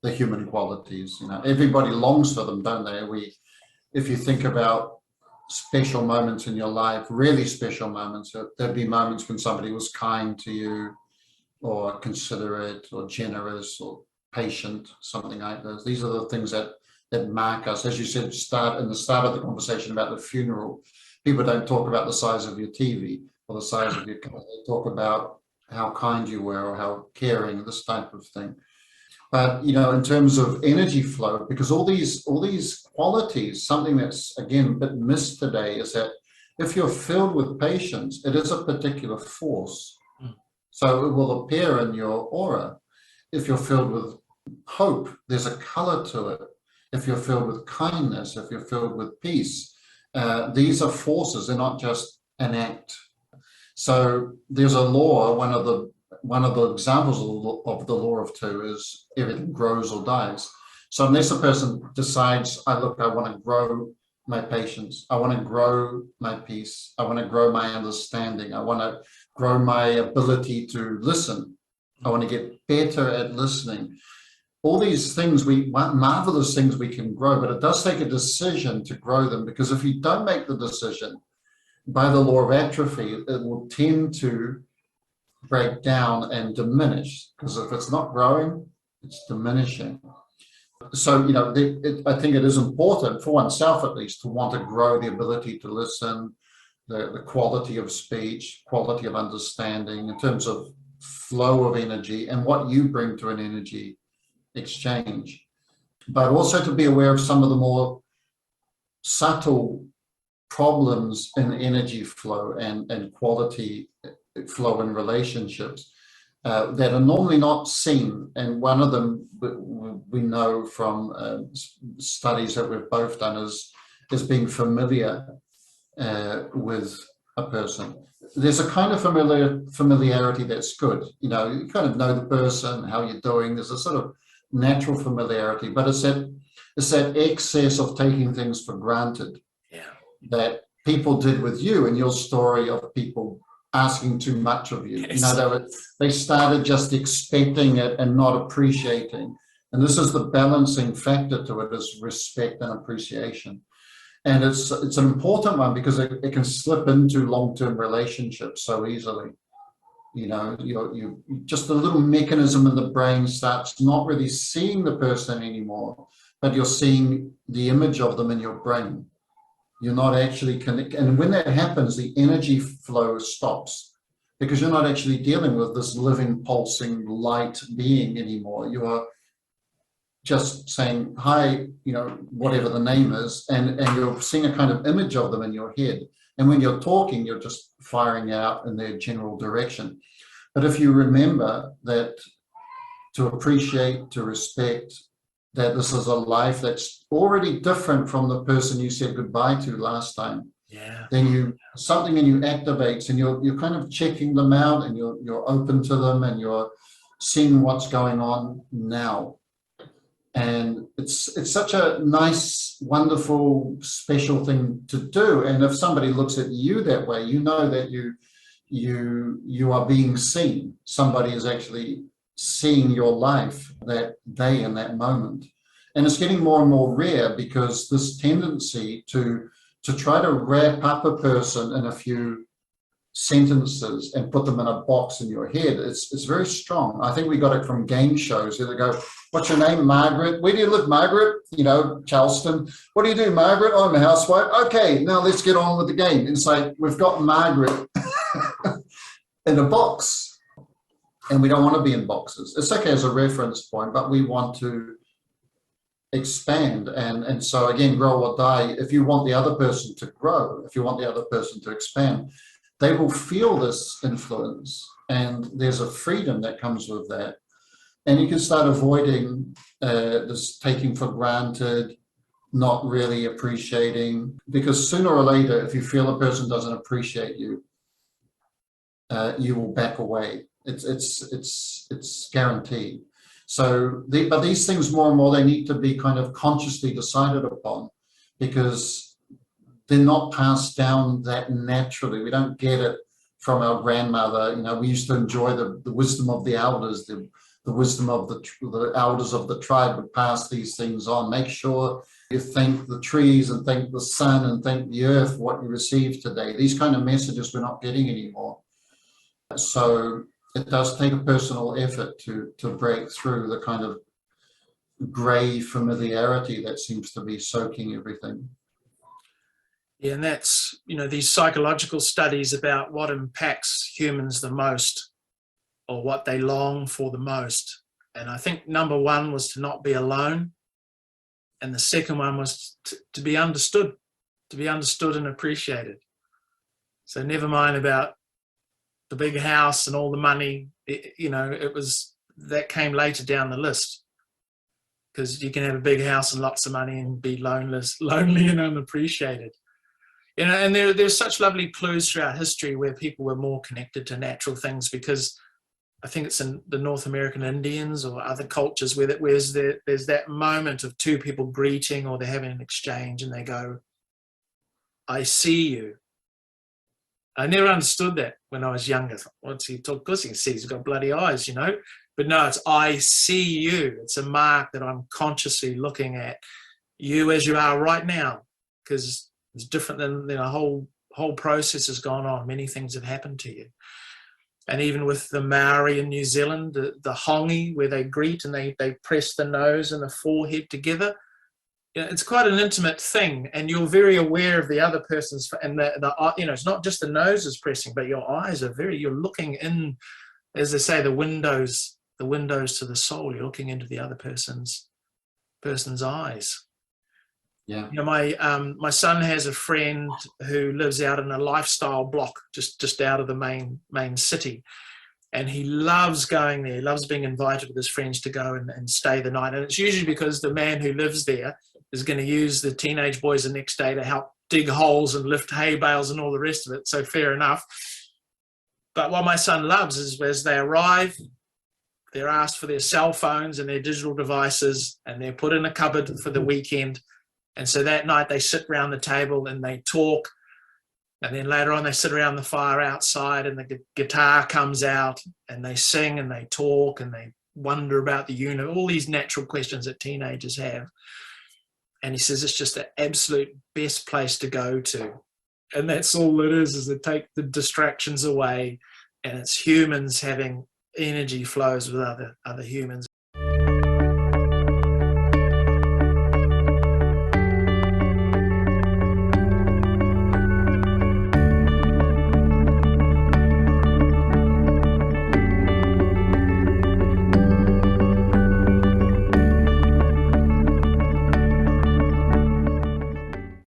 the human qualities. You know, everybody longs for them, don't they? If you think about special moments in your life, really special moments, there'd be moments when somebody was kind to you, or considerate, or generous, or patient, something like this. These are the things that mark us. As you said, in the start of the conversation about the funeral, people don't talk about the size of your TV or the size of your car. They talk about how kind you were or how caring, this type of thing. But, you know, in terms of energy flow, because all these qualities, something that's, again, a bit missed today is that if you're filled with patience, it is a particular force. So it will appear in your aura. If you're filled with hope, there's a color to it. If you're filled with kindness, if you're filled with peace, these are forces. They're not just an act. So there's a law. One of the examples of the law of two is everything grows or dies. So unless a person decides, I want to grow my patience, I want to grow my peace, I want to grow my understanding, I want to grow my ability to listen, I want to get better at listening. All these things, marvelous things we can grow, but it does take a decision to grow them, because if you don't make the decision, by the law of atrophy, it will tend to break down and diminish, because if it's not growing, it's diminishing. So, you know, I think it is important for oneself, at least, to want to grow the ability to listen, the quality of speech, quality of understanding in terms of flow of energy and what you bring to an energy exchange, but also to be aware of some of the more subtle problems in energy flow and quality flow in relationships that are normally not seen. And one of them we know from studies that we've both done is being familiar with a person. There's a kind of familiarity that's good. You know, you kind of know the person, how you're doing. There's a sort of natural familiarity, but it's that excess of taking things for granted that people did with you in your story of people asking too much of you. Yes. You know, they started just expecting it and not appreciating. And this is the balancing factor to it, is respect and appreciation. And it's an important one, because it can slip into long-term relationships so easily. You know, you just a little mechanism in the brain starts not really seeing the person anymore, but you're seeing the image of them in your brain. You're not actually connected. And when that happens, the energy flow stops, because you're not actually dealing with this living, pulsing light being anymore. You are just saying, hi, you know, whatever the name is, and you're seeing a kind of image of them in your head. And when you're talking, you're just firing out in their general direction. But if you remember that to appreciate, to respect, that this is a life that's already different from the person you said goodbye to last time, then something in you activates, and you're kind of checking them out, and you're open to them, and you're seeing what's going on now. And it's such a nice, wonderful, special thing to do. And if somebody looks at you that way, you know that you are being seen. Somebody is actually seeing your life that day in that moment. And it's getting more and more rare, because this tendency to try to wrap up a person in a few sentences and put them in a box in your head, it's very strong. I think we got it from game shows. They go, what's your name? Margaret. Where do you live, Margaret? You know, Charleston. What do you do, Margaret? Oh, I'm a housewife. Okay, now let's get on with the game. It's like, we've got Margaret in a box, and we don't want to be in boxes. It's okay as a reference point, but we want to expand. And so again, grow or die. If you want the other person to grow, if you want the other person to expand, they will feel this influence, and there's a freedom that comes with that. And you can start avoiding this taking for granted, not really appreciating, because sooner or later, if you feel a person doesn't appreciate you, you will back away. It's guaranteed. So, but these things more and more, they need to be kind of consciously decided upon, because they're not passed down that naturally. We don't get it from our grandmother. You know, we used to enjoy the wisdom of the elders, the the wisdom of the elders of the tribe would pass these things on. Make sure you thank the trees and thank the sun and thank the earth, what you received today. These kind of messages we're not getting anymore. So it does take a personal effort to break through the kind of grey familiarity that seems to be soaking everything. Yeah, and that's, these psychological studies about what impacts humans the most, or what they long for the most. And I think number one was to not be alone. And the second one was to be understood and appreciated. So never mind about the big house and all the money, that came later down the list. Because you can have a big house and lots of money and be lonely and unappreciated. And there's such lovely clues throughout history where people were more connected to natural things, because I think it's in the North American Indians or other cultures where there's that moment of two people greeting, or they're having an exchange and they go, I see you. I never understood that when I was younger. What's he talk? Because he can see he's got bloody eyes, But no, it's I see you. It's a mark that I'm consciously looking at you as you are right now, because it's different than a whole process has gone on. Many things have happened to you. And even with the Maori in New Zealand, the hongi, where they greet and they press the nose and the forehead together, it's quite an intimate thing, and you're very aware of the other person's, and it's not just the nose is pressing, but your eyes are you're looking in, as they say, the windows to the soul. You're looking into the other person's eyes. Yeah. My son has a friend who lives out in a lifestyle block just out of the main city, and he loves going there. He loves being invited with his friends to go and stay the night. And it's usually because the man who lives there is going to use the teenage boys the next day to help dig holes and lift hay bales and all the rest of it. So fair enough. But what my son loves is as they arrive, they're asked for their cell phones and their digital devices, and they're put in a cupboard for the weekend. And so that night they sit around the table and they talk. And then later on they sit around the fire outside, and the guitar comes out and they sing and they talk and they wonder about the universe, all these natural questions that teenagers have. And he says it's just the absolute best place to go to. And that's all it is to take the distractions away. And it's humans having energy flows with other humans.